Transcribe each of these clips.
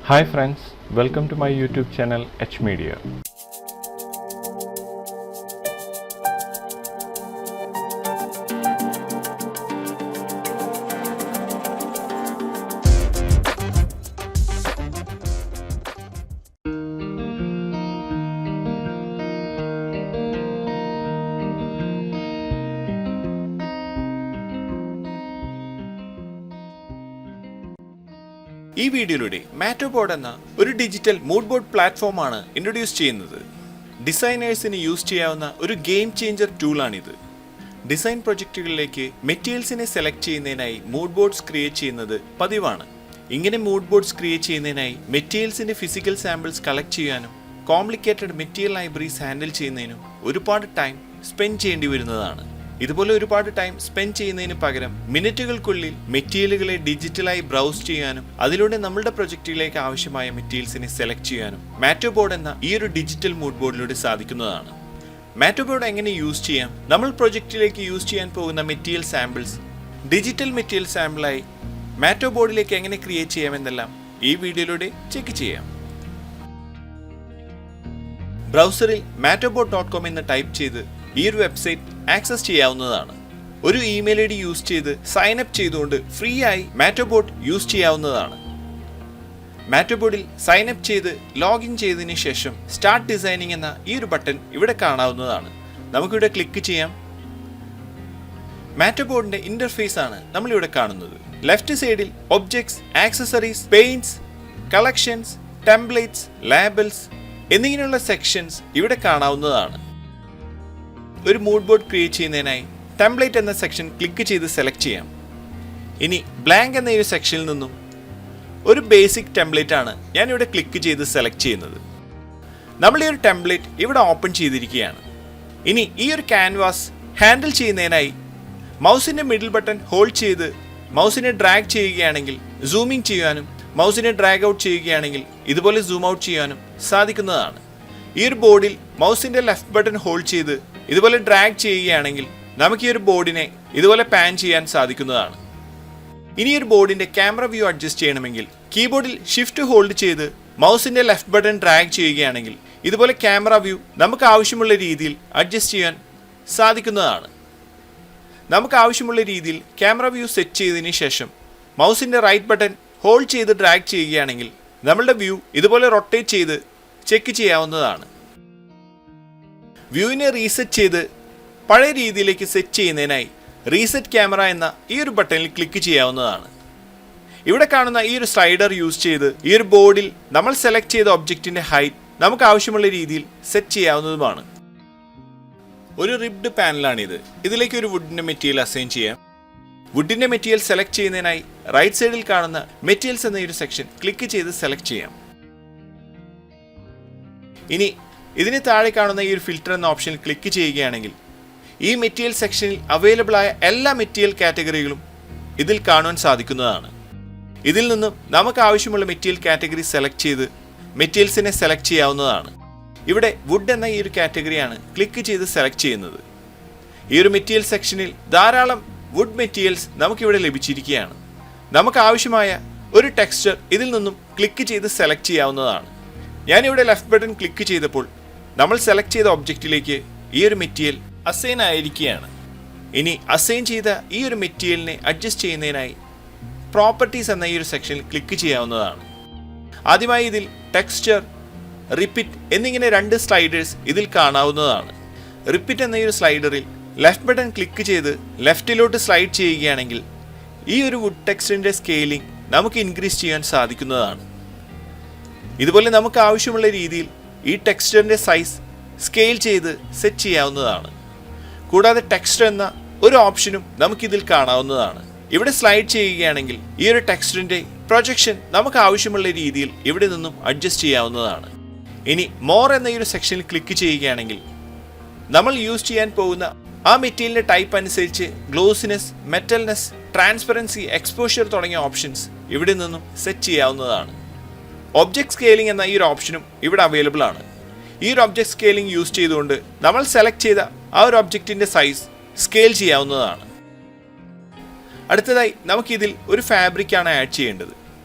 Hi friends, welcome to my YouTube channel hmedia. ഈ വീഡിയോയിലൂടെ മാറ്റോബോർഡ് എന്ന ഒരു ഡിജിറ്റൽ മൂഡ് ബോർഡ് പ്ലാറ്റ്ഫോമാണ് ഇൻട്രൊഡ്യൂസ് ചെയ്യുന്നത്. ഡിസൈനേഴ്സിന് യൂസ് ചെയ്യാവുന്ന ഒരു ഗെയിം ചേഞ്ചർ ടൂളാണിത്. ഡിസൈൻ പ്രൊജക്റ്റുകളിലേക്ക് മെറ്റീരിയൽസിനെ സെലക്ട് ചെയ്യുന്നതിനായി മൂഡ് ബോർഡ്സ് ക്രിയേറ്റ് ചെയ്യുന്നത് പതിവാണ്. ഇങ്ങനെ മൂഡ് ബോർഡ്സ് ക്രിയേറ്റ് ചെയ്യുന്നതിനായി മെറ്റീരിയൽസിന്റെ ഫിസിക്കൽ സാമ്പിൾസ് കളക്ട് ചെയ്യാനും കോംപ്ലിക്കേറ്റഡ് മെറ്റീരിയൽ ലൈബ്രറീസ് ഹാൻഡിൽ ചെയ്യുന്നതിനും ഒരുപാട് ടൈം സ്പെൻഡ് ചെയ്യേണ്ടി വരുന്നതാണ്. ഇതുപോലെ ഒരുപാട് ടൈം സ്പെൻഡ് ചെയ്യുന്നതിന് പകരം മിനിറ്റുകൾക്കുള്ളിൽ മെറ്റീരിയലുകളെ ഡിജിറ്റലായി ബ്രൗസ് ചെയ്യാനും അതിലൂടെ നമ്മളുടെ പ്രൊജക്റ്റിലേക്ക് ആവശ്യമായ മെറ്റീരിയൽസിനെ സെലക്ട് ചെയ്യാനും മാറ്റോബോർഡ് എന്ന ഈ ഒരു ഡിജിറ്റൽ മൂഡ് ബോർഡിലൂടെ സാധിക്കുന്നതാണ്. മാറ്റോബോർഡ് എങ്ങനെ യൂസ് ചെയ്യാം, നമ്മൾ പ്രൊജക്റ്റിലേക്ക് യൂസ് ചെയ്യാൻ പോകുന്ന മെറ്റീരിയൽ സാമ്പിൾസ് ഡിജിറ്റൽ മെറ്റീരിയൽ സാമ്പിളായി മാറ്റോബോർഡിലേക്ക് എങ്ങനെ ക്രിയേറ്റ് ചെയ്യാമെന്നെല്ലാം ഈ വീഡിയോയിലൂടെ ചെക്ക് ചെയ്യാം. ബ്രൗസറിൽ MattoBoard.com എന്ന് ടൈപ്പ് ചെയ്ത് ഈ ഒരു വെബ്സൈറ്റ് ആക്സസ് ചെയ്യാവുന്നതാണ്. ഒരു ഇമെയിൽ ഐ ഡി യൂസ് ചെയ്ത് സൈൻ അപ്പ് ചെയ്തുകൊണ്ട് ഫ്രീ ആയി മാറ്റോബോർഡ് യൂസ് ചെയ്യാവുന്നതാണ്. മാറ്റോബോർഡിൽ സൈൻ അപ്പ് ചെയ്ത് ലോഗിൻ ചെയ്തതിന് ശേഷം സ്റ്റാർട്ട് ഡിസൈനിങ് എന്ന ഈ ഒരു ബട്ടൺ ഇവിടെ കാണാവുന്നതാണ്. നമുക്കിവിടെ ക്ലിക്ക് ചെയ്യാം. മാറ്റോബോർഡിന്റെ ഇന്റർഫേസ് ആണ് നമ്മളിവിടെ കാണുന്നത്. ലെഫ്റ്റ് സൈഡിൽ objects, accessories, paints, collections, templates, labels എന്നിങ്ങനെയുള്ള സെക്ഷൻസ് ഇവിടെ കാണാവുന്നതാണ്. ഒരു മൂഡ് ബോർഡ് ക്രിയേറ്റ് ചെയ്യുന്നതിനായി ടെംപ്ലേറ്റ് എന്ന സെക്ഷൻ ക്ലിക്ക് ചെയ്ത് സെലക്ട് ചെയ്യാം. ഇനി ബ്ലാങ്ക് എന്ന ഒരു സെക്ഷനിൽ നിന്നും ഒരു ബേസിക് ടെംപ്ലേറ്റ് ആണ് ഞാനിവിടെ ക്ലിക്ക് ചെയ്ത് സെലക്ട് ചെയ്യുന്നത്. നമ്മൾ ഈ ഒരു ടെംപ്ലേറ്റ് ഇവിടെ ഓപ്പൺ ചെയ്തിരിക്കുകയാണ്. ഇനി ഈ ഒരു ക്യാൻവാസ് ഹാൻഡിൽ ചെയ്യുന്നതിനായി മൗസിൻ്റെ മിഡിൽ ബട്ടൺ ഹോൾഡ് ചെയ്ത് മൗസിനെ ഡ്രാഗ് ചെയ്യുകയാണെങ്കിൽ സൂമിങ് ചെയ്യാനും മൗസിനെ ഡ്രാഗ് ഔട്ട് ചെയ്യുകയാണെങ്കിൽ ഇതുപോലെ സൂം ഔട്ട് ചെയ്യാനും സാധിക്കുന്നതാണ്. ഈ ഒരു ബോർഡിൽ മൗസിൻ്റെ ലെഫ്റ്റ് ബട്ടൺ ഹോൾഡ് ചെയ്ത് ഇതുപോലെ ഡ്രാഗ് ചെയ്യുകയാണെങ്കിൽ നമുക്ക് ഈ ഒരു ബോർഡിനെ ഇതുപോലെ പാൻ ചെയ്യാൻ സാധിക്കുന്നതാണ്. ഇനി ഒരു ബോർഡിന്റെ ക്യാമറ വ്യൂ അഡ്ജസ്റ്റ് ചെയ്യണമെങ്കിൽ കീബോർഡിൽ ഷിഫ്റ്റ് ഹോൾഡ് ചെയ്ത് മൗസിന്റെ ലെഫ്റ്റ് ബട്ടൺ ഡ്രാഗ് ചെയ്യുകയാണെങ്കിൽ ഇതുപോലെ ക്യാമറ വ്യൂ നമുക്ക് ആവശ്യമുള്ള രീതിയിൽ അഡ്ജസ്റ്റ് ചെയ്യാൻ സാധിക്കുന്നതാണ്. നമുക്ക് ആവശ്യമുള്ള രീതിയിൽ ക്യാമറ വ്യൂ സെറ്റ് ചെയ്തതിന് ശേഷം മൗസിന്റെ റൈറ്റ് ബട്ടൺ ഹോൾഡ് ചെയ്ത് ഡ്രാഗ് ചെയ്യുകയാണെങ്കിൽ നമ്മളുടെ വ്യൂ ഇതുപോലെ റൊട്ടേറ്റ് ചെയ്ത് ചെക്ക് ചെയ്യാവുന്നതാണ്. വ്യൂവിനെ റീസെറ്റ് ചെയ്ത് പഴയ രീതിയിലേക്ക് സെറ്റ് ചെയ്യുന്നതിനായി റീസെറ്റ് ക്യാമറ എന്ന ഈ ഒരു ബട്ടണിൽ ക്ലിക്ക് ചെയ്യാവുന്നതാണ്. ഇവിടെ കാണുന്ന ഈ ഒരു സ്ലൈഡർ യൂസ് ചെയ്ത് ഈ ഒരു ബോർഡിൽ നമ്മൾ സെലക്ട് ചെയ്ത ഒബ്ജക്റ്റിന്റെ ഹൈറ്റ് നമുക്ക് ആവശ്യമുള്ള രീതിയിൽ സെറ്റ് ചെയ്യാവുന്നതുമാണ്. ഒരു റിബ്ഡ് പാനലാണിത്. ഇതിലേക്ക് ഒരു വുഡിന്റെ മെറ്റീരിയൽ അസൈൻ ചെയ്യാം. വുഡിന്റെ മെറ്റീരിയൽ സെലക്ട് ചെയ്യുന്നതിനായി റൈറ്റ് സൈഡിൽ കാണുന്ന മെറ്റീരിയൽസ് എന്ന ഒരു സെക്ഷൻ ക്ലിക്ക് ചെയ്ത് സെലക്ട് ചെയ്യാം. ഇനി ഇതിന് താഴെ കാണുന്ന ഈ ഒരു ഫിൽറ്റർ എന്ന ഓപ്ഷനിൽ ക്ലിക്ക് ചെയ്യുകയാണെങ്കിൽ ഈ മെറ്റീരിയൽ സെക്ഷനിൽ അവൈലബിൾ ആയ എല്ലാ മെറ്റീരിയൽ കാറ്റഗറികളും ഇതിൽ കാണുവാൻ സാധിക്കുന്നതാണ്. ഇതിൽ നിന്നും നമുക്ക് ആവശ്യമുള്ള മെറ്റീരിയൽ കാറ്റഗറി സെലക്ട് ചെയ്ത് മെറ്റീരിയൽസിനെ സെലക്ട് ചെയ്യാവുന്നതാണ്. ഇവിടെ വുഡ് എന്ന ഈ ഒരു കാറ്റഗറിയാണ് ക്ലിക്ക് ചെയ്ത് സെലക്ട് ചെയ്യുന്നത്. ഈ ഒരു മെറ്റീരിയൽ സെക്ഷനിൽ ധാരാളം വുഡ് മെറ്റീരിയൽസ് നമുക്കിവിടെ ലഭിച്ചിരിക്കുകയാണ്. നമുക്ക് ആവശ്യമായ ഒരു ടെക്സ്ചർ ഇതിൽ നിന്നും ക്ലിക്ക് ചെയ്ത് സെലക്ട് ചെയ്യാവുന്നതാണ്. ഞാനിവിടെ ലെഫ്റ്റ് ബട്ടൺ ക്ലിക്ക് ചെയ്തപ്പോൾ നമ്മൾ സെലക്ട് ചെയ്ത ഒബ്ജക്റ്റിലേക്ക് ഈ ഒരു മെറ്റീരിയൽ അസൈൻ ആയിരിക്കുകയാണ്. ഇനി അസൈൻ ചെയ്ത ഈ ഒരു മെറ്റീരിയലിനെ അഡ്ജസ്റ്റ് ചെയ്യുന്നതിനായി പ്രോപ്പർട്ടീസ് എന്ന ഈ ഒരു സെക്ഷനിൽ ക്ലിക്ക് ചെയ്യാവുന്നതാണ്. ആദ്യമായി ഇതിൽ ടെക്സ്ചർ, റിപ്പീറ്റ് എന്നിങ്ങനെ രണ്ട് സ്ലൈഡേഴ്സ് ഇതിൽ കാണാവുന്നതാണ്. റിപ്പീറ്റ് എന്ന ഈ ഒരു സ്ലൈഡറിൽ ലെഫ്റ്റ് ബട്ടൺ ക്ലിക്ക് ചെയ്ത് ലെഫ്റ്റിലോട്ട് സ്ലൈഡ് ചെയ്യുകയാണെങ്കിൽ ഈ ഒരു വുഡ് ടെക്സ്റ്റിൻ്റെ സ്കെയിലിംഗ് നമുക്ക് ഇൻക്രീസ് ചെയ്യാൻ സാധിക്കുന്നതാണ്. ഇതുപോലെ നമുക്ക് ആവശ്യമുള്ള രീതിയിൽ ഈ ടെക്സ്ചറിൻ്റെ സൈസ് സ്കെയിൽ ചെയ്ത് സെറ്റ് ചെയ്യാവുന്നതാണ്. കൂടാതെ ടെക്സ്ചർ എന്ന ഒരു ഓപ്ഷനും നമുക്കിതിൽ കാണാവുന്നതാണ്. ഇവിടെ സ്ലൈഡ് ചെയ്യുകയാണെങ്കിൽ ഈ ഒരു ടെക്സ്ചറിൻ്റെ പ്രൊജക്ഷൻ നമുക്ക് ആവശ്യമുള്ള രീതിയിൽ ഇവിടെ നിന്നും അഡ്ജസ്റ്റ് ചെയ്യാവുന്നതാണ്. ഇനി മോർ എന്ന ഈ ഒരു സെക്ഷനിൽ ക്ലിക്ക് ചെയ്യുകയാണെങ്കിൽ നമ്മൾ യൂസ് ചെയ്യാൻ പോകുന്ന ആ മെറ്റീരിയലിൻ്റെ ടൈപ്പ് അനുസരിച്ച് ഗ്ലോസിനെസ്, മെറ്റൽനെസ്, ട്രാൻസ്പെറൻസി, എക്സ്പോഷർ തുടങ്ങിയ ഓപ്ഷൻസ് ഇവിടെ നിന്നും സെറ്റ് ചെയ്യാവുന്നതാണ്. ഒബ്ജക്ട് സ്കെയിലിംഗ് എന്ന ഈ ഒരു ഓപ്ഷനും ഇവിടെ അവൈലബിൾ ആണ്. ഈ ഒരു ഒബ്ജക്ട് സ്കെയിലിംഗ് യൂസ് ചെയ്തുകൊണ്ട് നമ്മൾ സെലക്ട് ചെയ്ത ആ ഒരു ഒബ്ജക്റ്റിൻ്റെ സൈസ് സ്കെയിൽ ചെയ്യാവുന്നതാണ്. അടുത്തതായി നമുക്കിതിൽ ഒരു ഫാബ്രിക്കാണ് ആഡ് ചെയ്യേണ്ടത്.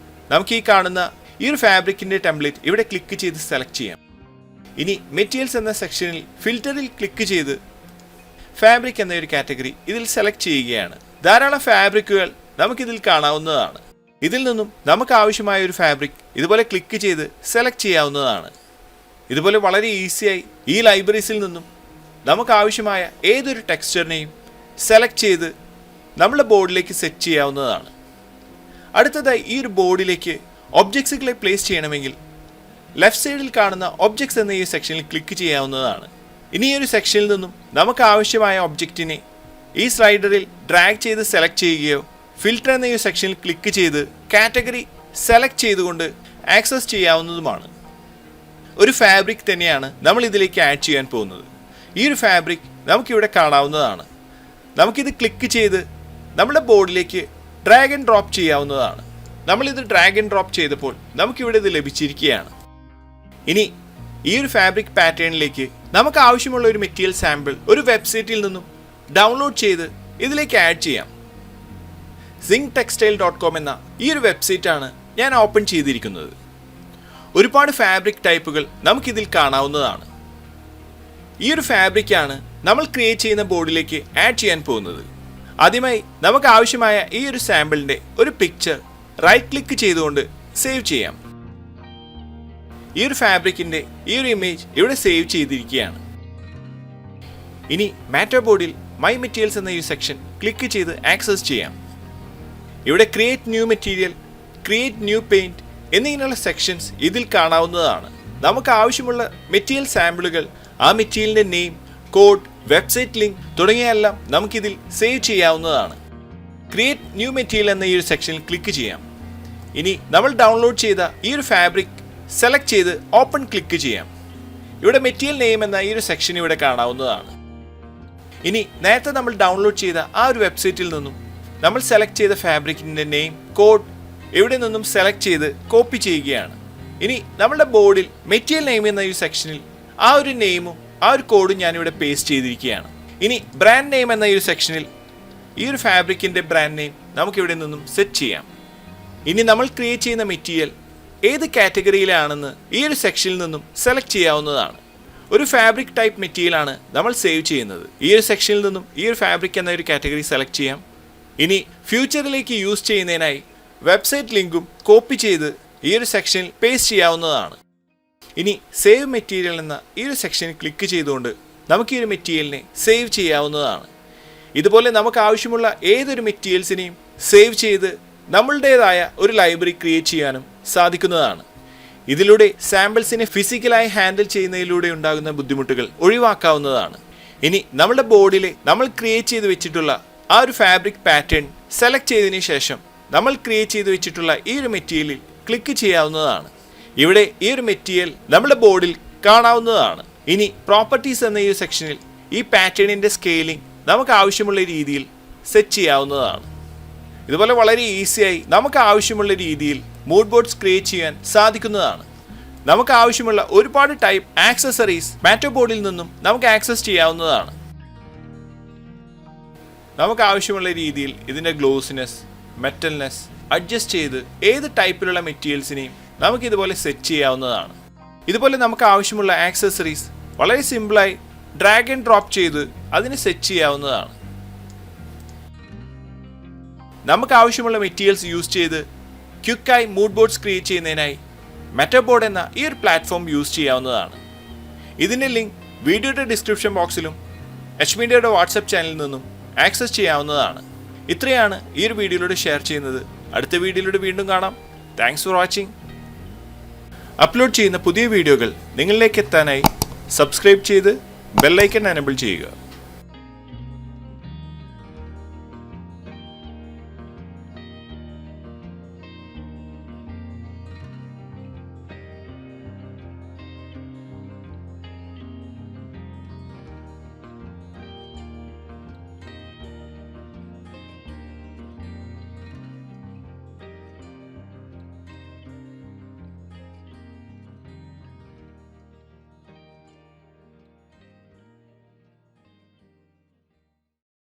നമുക്ക് ഈ കാണുന്ന ഈ ഒരു ഫാബ്രിക്കിൻ്റെ ടെംപ്ലേറ്റ് ഇവിടെ ക്ലിക്ക് ചെയ്ത് സെലക്ട് ചെയ്യാം. ഇനി മെറ്റീരിയൽസ് എന്ന സെക്ഷനിൽ ഫിൽറ്ററിൽ ക്ലിക്ക് ചെയ്ത് ഫാബ്രിക് എന്ന ഒരു കാറ്റഗറി ഇതിൽ സെലക്ട് ചെയ്യുകയാണ്. ധാരാളം ഫാബ്രിക്കുകൾ നമുക്കിതിൽ കാണാവുന്നതാണ്. ഇതിൽ നിന്നും നമുക്ക് ആവശ്യമായ ഒരു ഫാബ്രിക് ഇതുപോലെ ക്ലിക്ക് ചെയ്ത് സെലക്ട് ചെയ്യാവുന്നതാണ്. ഇതുപോലെ വളരെ ഈസിയായി ഈ ലൈബ്രറീസിൽ നിന്നും നമുക്ക് ആവശ്യമായ ഏതൊരു ടെക്സ്ചറിനെയും സെലക്ട് ചെയ്ത് നമ്മുടെ ബോർഡിലേക്ക് സെറ്റ് ചെയ്യാവുന്നതാണ്. അടുത്തതായി ഈ ഒരു ബോർഡിലേക്ക് ഒബ്ജക്ട്സുകളെ പ്ലേസ് ചെയ്യണമെങ്കിൽ ലെഫ്റ്റ് സൈഡിൽ കാണുന്ന ഒബ്ജക്ട്സ് എന്ന ഈ സെക്ഷനിൽ ക്ലിക്ക് ചെയ്യാവുന്നതാണ്. ഇനി ഈ ഒരു സെക്ഷനിൽ നിന്നും നമുക്ക് ആവശ്യമായ ഒബ്ജക്റ്റിനെ ഈ സ്ലൈഡറിൽ ഡ്രാഗ് ചെയ്ത് സെലക്ട് ചെയ്യുകയോ ഫിൽറ്റർ എന്ന ഈ സെക്ഷനിൽ ക്ലിക്ക് ചെയ്ത് കാറ്റഗറി സെലക്ട് ചെയ്തുകൊണ്ട് ആക്സസ് ചെയ്യാവുന്നതുമാണ്. ഒരു ഫാബ്രിക് തന്നെയാണ് നമ്മൾ ഇതിലേക്ക് ആഡ് ചെയ്യാൻ പോകുന്നത്. ഈ ഒരു ഫാബ്രിക് നമുക്കിവിടെ കാണാവുന്നതാണ്. നമുക്കിത് ക്ലിക്ക് ചെയ്ത് നമ്മുടെ ബോർഡിലേക്ക് ഡ്രാഗ് ആൻഡ് ഡ്രോപ്പ് ചെയ്യാവുന്നതാണ്. നമ്മളിത് ഡ്രാഗ് ആൻഡ് ഡ്രോപ്പ് ചെയ്തപ്പോൾ നമുക്കിവിടെ ഇത് ലഭിച്ചിരിക്കുകയാണ്. ഇനി ഈ ഒരു ഫാബ്രിക് പാറ്റേണിലേക്ക് നമുക്ക് ആവശ്യമുള്ള ഒരു മെറ്റീരിയൽ സാമ്പിൾ ഒരു വെബ്സൈറ്റിൽ നിന്നും ഡൗൺലോഡ് ചെയ്ത് ഇതിലേക്ക് ആഡ് ചെയ്യാം. zingtextile.com എന്ന ഈ ഒരു വെബ്സൈറ്റാണ് ഞാൻ ഓപ്പൺ ചെയ്തിരിക്കുന്നത്. ഒരുപാട് ഫാബ്രിക് ടൈപ്പുകൾ നമുക്കിതിൽ കാണാവുന്നതാണ്. ഈ ഒരു ഫാബ്രിക്കാണ് നമ്മൾ ക്രിയേറ്റ് ചെയ്യുന്ന ബോർഡിലേക്ക് ആഡ് ചെയ്യാൻ പോകുന്നത്. ആദ്യമായി നമുക്ക് ആവശ്യമായ ഈ ഒരു സാമ്പിളിൻ്റെ ഒരു പിക്ചർ റൈറ്റ് ക്ലിക്ക് ചെയ്തുകൊണ്ട് സേവ് ചെയ്യാം. ഈ ഒരു ഫാബ്രിക്കിൻ്റെ ഈ ഒരു ഇമേജ് ഇവിടെ സേവ് ചെയ്തിരിക്കുകയാണ്. ഇനി MattoBoardൽ മൈ മെറ്റീരിയൽസ് എന്ന ഈ സെക്ഷൻ ക്ലിക്ക് ചെയ്ത് ആക്സസ് ചെയ്യാം. ഇവിടെ create new material, create new paint എന്നിങ്ങനെയുള്ള സെക്ഷൻസ് ഇതിൽ കാണാവുന്നതാണ്. നമുക്ക് ആവശ്യമുള്ള മെറ്റീരിയൽ സാമ്പിളുകൾ, ആ മെറ്റീരിയലിൻ്റെ നെയിം, കോഡ്, വെബ്സൈറ്റ് ലിങ്ക് തുടങ്ങിയെല്ലാം നമുക്കിതിൽ സേവ് ചെയ്യാവുന്നതാണ്. ക്രിയേറ്റ് ന്യൂ മെറ്റീരിയൽ എന്ന ഈ ഒരു സെക്ഷനിൽ ക്ലിക്ക് ചെയ്യാം. ഇനി നമ്മൾ ഡൗൺലോഡ് ചെയ്ത ഈ ഒരു ഫാബ്രിക് സെലക്ട് ചെയ്ത് ഓപ്പൺ ക്ലിക്ക് ചെയ്യാം. ഇവിടെ മെറ്റീരിയൽ നെയിം എന്ന ഈ ഒരു സെക്ഷൻ ഇവിടെ കാണാവുന്നതാണ്. ഇനി നേരത്തെ നമ്മൾ ഡൗൺലോഡ് ചെയ്ത ആ ഒരു വെബ്സൈറ്റിൽ നിന്നും നമ്മൾ സെലക്ട് ചെയ്ത ഫാബ്രിക്കിൻ്റെ നെയിം, കോഡ് ഇവിടെ നിന്നും സെലക്ട് ചെയ്ത് കോപ്പി ചെയ്യുകയാണ്. ഇനി നമ്മുടെ ബോർഡിൽ മെറ്റീരിയൽ നെയിം എന്ന ഈ സെക്ഷനിൽ ആ ഒരു നെയിമും ആ ഒരു കോഡും ഞാനിവിടെ പേസ്റ്റ് ചെയ്തിരിക്കുകയാണ്. ഇനി ബ്രാൻഡ് നെയിം എന്ന ഈ ഒരു സെക്ഷനിൽ ഈ ഒരു ഫാബ്രിക്കിൻ്റെ ബ്രാൻഡ് നെയിം നമുക്കിവിടെ നിന്നും സെറ്റ് ചെയ്യാം. ഇനി നമ്മൾ ക്രിയേറ്റ് ചെയ്യുന്ന മെറ്റീരിയൽ ഏത് കാറ്റഗറിയിലാണെന്ന് ഈ ഒരു സെക്ഷനിൽ നിന്നും സെലക്ട് ചെയ്യാവുന്നതാണ്. ഒരു ഫാബ്രിക് ടൈപ്പ് മെറ്റീരിയലാണ് നമ്മൾ സേവ് ചെയ്യുന്നത്. ഈ ഒരു സെക്ഷനിൽ നിന്നും ഈ ഒരു ഫാബ്രിക് എന്ന ഒരു കാറ്റഗറി സെലക്ട് ചെയ്യാം. ഇനി ഫ്യൂച്ചറിലേക്ക് യൂസ് ചെയ്യുന്നതിനായി വെബ്സൈറ്റ് ലിങ്കും കോപ്പി ചെയ്ത് ഈ ഒരു സെക്ഷനിൽ പേസ്റ്റ് ചെയ്യാവുന്നതാണ്. ഇനി സേവ് മെറ്റീരിയൽ എന്ന ഈ ഒരു സെക്ഷനിൽ ക്ലിക്ക് ചെയ്തുകൊണ്ട് നമുക്ക് ഈ ഒരു മെറ്റീരിയലിനെ സേവ് ചെയ്യാവുന്നതാണ്. ഇതുപോലെ നമുക്ക് ആവശ്യമുള്ള ഏതൊരു മെറ്റീരിയൽസിനെയും സേവ് ചെയ്ത് നമ്മളുടേതായ ഒരു ലൈബ്രറി ക്രിയേറ്റ് ചെയ്യാനും സാധിക്കുന്നതാണ്. ഇതിലൂടെ സാമ്പിൾസിനെ ഫിസിക്കലായി ഹാൻഡിൽ ചെയ്യുന്നതിലൂടെ ഉണ്ടാകുന്ന ബുദ്ധിമുട്ടുകൾ ഒഴിവാക്കാവുന്നതാണ്. ഇനി നമ്മുടെ ബോർഡിലെ നമ്മൾ ക്രിയേറ്റ് ചെയ്ത് വെച്ചിട്ടുള്ള ആ ഒരു ഫാബ്രിക് പാറ്റേൺ സെലക്ട് ചെയ്തതിന് ശേഷം നമ്മൾ ക്രിയേറ്റ് ചെയ്ത് വെച്ചിട്ടുള്ള ഈ ഒരു മെറ്റീരിയലിൽ ക്ലിക്ക് ചെയ്യാവുന്നതാണ്. ഇവിടെ ഈ ഒരു മെറ്റീരിയൽ നമ്മുടെ ബോർഡിൽ കാണാവുന്നതാണ്. ഇനി പ്രോപ്പർട്ടീസ് എന്ന ഈ സെക്ഷനിൽ ഈ പാറ്റേണിൻ്റെ സ്കെയിലിംഗ് നമുക്ക് ആവശ്യമുള്ള രീതിയിൽ സെറ്റ് ചെയ്യാവുന്നതാണ്. ഇതുപോലെ വളരെ ഈസിയായി നമുക്ക് ആവശ്യമുള്ള രീതിയിൽ മൂഡ് ബോർഡ്സ് ക്രിയേറ്റ് ചെയ്യാൻ സാധിക്കുന്നതാണ്. നമുക്ക് ആവശ്യമുള്ള ഒരുപാട് ടൈപ്പ് ആക്സസറീസ് MattoBoardൽ നിന്നും നമുക്ക് ആക്സസ് ചെയ്യാവുന്നതാണ്. നമുക്ക് ആവശ്യമുള്ള രീതിയിൽ ഇതിൻ്റെ ഗ്ലോസിനെസ്, മെറ്റൽനെസ് അഡ്ജസ്റ്റ് ചെയ്ത് ഏത് ടൈപ്പിലുള്ള മെറ്റീരിയൽസിനെയും നമുക്ക് ഇതുപോലെ സെറ്റ് ചെയ്യാവുന്നതാണ്. ഇതുപോലെ നമുക്ക് ആവശ്യമുള്ള ആക്സസറീസ് വളരെ സിമ്പിളായി ഡ്രാഗ് ആൻഡ് ഡ്രോപ്പ് ചെയ്ത് അതിന് സെറ്റ് ചെയ്യാവുന്നതാണ്. നമുക്ക് ആവശ്യമുള്ള മെറ്റീരിയൽസ് യൂസ് ചെയ്ത് ക്വിക്കായി മൂഡ് ബോർഡ്സ് ക്രിയേറ്റ് ചെയ്യുന്നതിനായി MattoBoard എന്ന ഈ ഒരു പ്ലാറ്റ്ഫോം യൂസ് ചെയ്യാവുന്നതാണ്. ഇതിൻ്റെ ലിങ്ക് വീഡിയോയുടെ ഡിസ്ക്രിപ്ഷൻ ബോക്സിലും hmedia വാട്സപ്പ് ചാനലിൽ നിന്നും ആക്സസ് ചെയ്യാവുന്നതാണ്. ഇത്രയാണ് ഈ ഒരു വീഡിയോയിലൂടെ ഷെയർ ചെയ്യുന്നത്. അടുത്ത വീഡിയോയിലൂടെ വീണ്ടും കാണാം. Thanks for watching. അപ്ലോഡ് ചെയ്യുന്ന പുതിയ വീഡിയോകൾ നിങ്ങളിലേക്ക് എത്താനായി സബ്സ്ക്രൈബ് ചെയ്ത് ബെൽ ഐക്കൺ എനേബിൾ ചെയ്യുക.